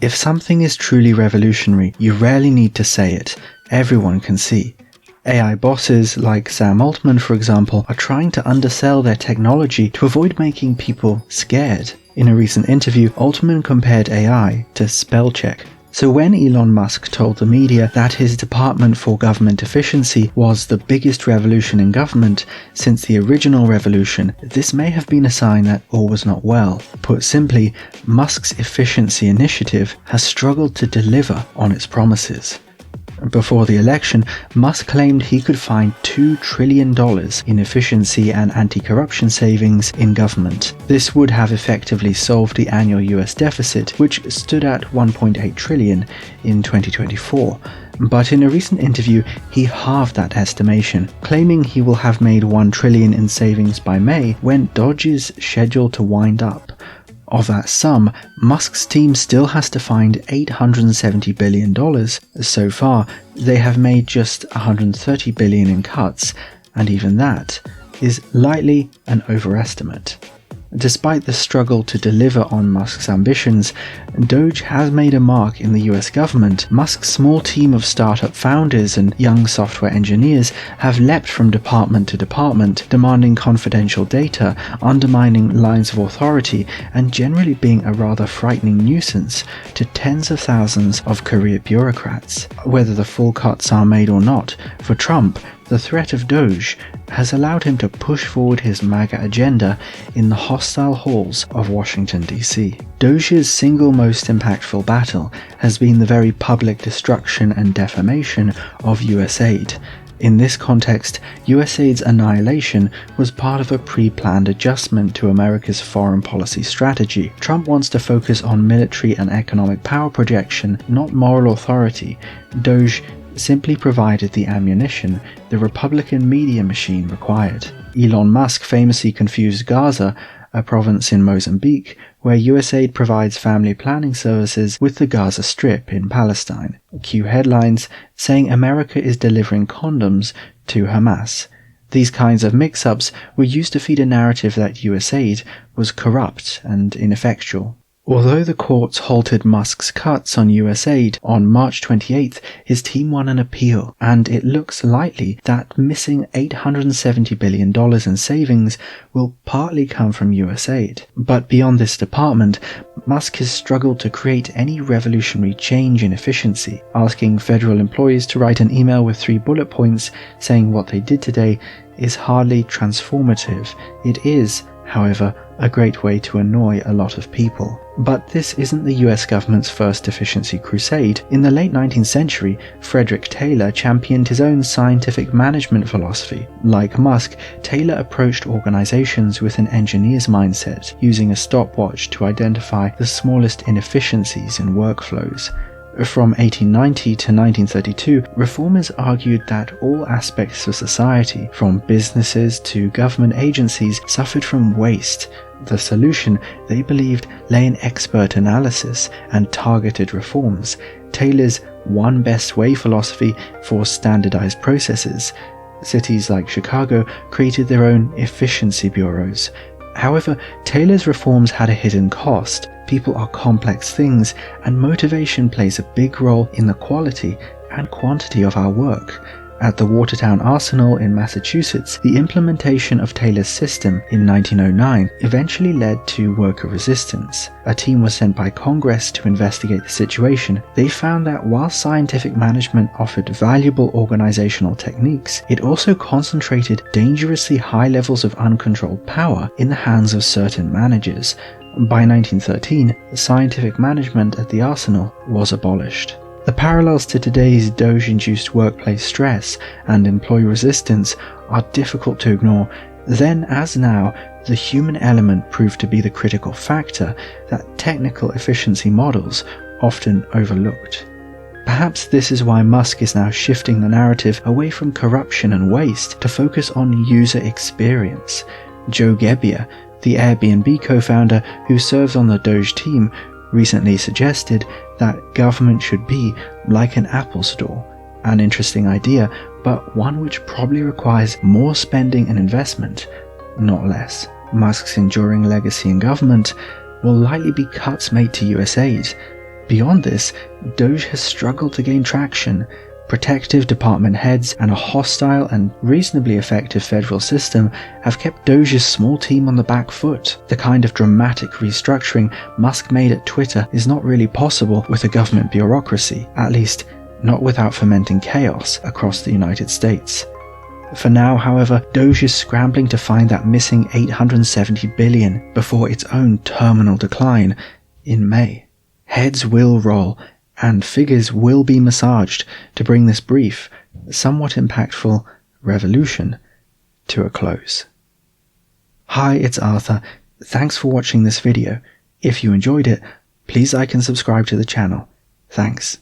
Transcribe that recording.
If something is truly revolutionary, you rarely need to say it. Everyone can see. AI bosses like Sam Altman, for example, are trying to undersell their technology to avoid making people scared. In a recent interview, Altman compared AI to spell check. So when Elon Musk told the media that his Department for Government Efficiency was the biggest revolution in government since the original revolution, this may have been a sign that all was not well. Put simply, Musk's efficiency initiative has struggled to deliver on its promises. Before the election, Musk claimed he could find $2 trillion in efficiency and anti-corruption savings in government. This would have effectively solved the annual US deficit, which stood at $1.8 trillion in 2024. But in a recent interview, he halved that estimation, claiming he will have made $1 trillion in savings by May, when DOGE is scheduled to wind up. Of that sum, Musk's team still has to find $870 billion. So far, they have made just $130 billion in cuts, and even that is lightly an overestimate. Despite the struggle to deliver on Musk's ambitions, DOGE has made a mark in the US government. Musk's small team of startup founders and young software engineers have leapt from department to department, demanding confidential data, undermining lines of authority, and generally being a rather frightening nuisance to tens of thousands of career bureaucrats. Whether the full cuts are made or not, for Trump, the threat of DOGE has allowed him to push forward his MAGA agenda in the hostile halls of Washington, D.C. DOGE's single most impactful battle has been the very public destruction and defamation of US aid. In this context, USAID's annihilation was part of a pre-planned adjustment to America's foreign policy strategy. Trump wants to focus on military and economic power projection, not moral authority. DOGE simply provided the ammunition the Republican media machine required. Elon Musk famously confused Gaza, a province in Mozambique, where USAID provides family planning services, with the Gaza Strip in Palestine. Cue headlines saying America is delivering condoms to Hamas. These kinds of mix-ups were used to feed a narrative that USAID was corrupt and ineffectual. Although the courts halted Musk's cuts on USAID, on March 28th, his team won an appeal, and it looks likely that missing $870 billion in savings will partly come from USAID. But beyond this department, Musk has struggled to create any revolutionary change in efficiency. Asking federal employees to write an email with 3 bullet points saying what they did today is hardly transformative. It is, however, a great way to annoy a lot of people. But this isn't the US government's first efficiency crusade. In the late 19th century, Frederick Taylor championed his own scientific management philosophy. Like Musk, Taylor approached organizations with an engineer's mindset, using a stopwatch to identify the smallest inefficiencies in workflows. From 1890 to 1932, reformers argued that all aspects of society, from businesses to government agencies, suffered from waste. The solution, they believed, lay in expert analysis and targeted reforms. Taylor's one best way philosophy for standardized processes. Cities like Chicago created their own efficiency bureaus. However, Taylor's reforms had a hidden cost. People are complex things, and motivation plays a big role in the quality and quantity of our work. At the Watertown Arsenal in Massachusetts, the implementation of Taylor's system in 1909 eventually led to worker resistance. A team was sent by Congress to investigate the situation. They found that while scientific management offered valuable organizational techniques, it also concentrated dangerously high levels of uncontrolled power in the hands of certain managers. By 1913, scientific management at the Arsenal was abolished. The parallels to today's DOGE-induced workplace stress and employee resistance are difficult to ignore. Then, as now, the human element proved to be the critical factor that technical efficiency models often overlooked. Perhaps this is why Musk is now shifting the narrative away from corruption and waste to focus on user experience. Joe Gebbia, the Airbnb co-founder who serves on the DOGE team, recently suggested that government should be like an Apple store. An interesting idea, but one which probably requires more spending and investment, not less. Musk's enduring legacy in government will likely be cuts made to USAID. Beyond this, DOGE has struggled to gain traction. Protective department heads and a hostile and reasonably effective federal system have kept DOGE's small team on the back foot. The kind of dramatic restructuring Musk made at Twitter is not really possible with a government bureaucracy, at least not without fomenting chaos across the United States. For now, however, DOGE is scrambling to find that missing $870 billion before its own terminal decline in May. Heads will roll, and figures will be massaged to bring this brief, somewhat impactful revolution to a close. Hi, it's Arthur. Thanks for watching this video. If you enjoyed it, please like and subscribe to the channel. Thanks.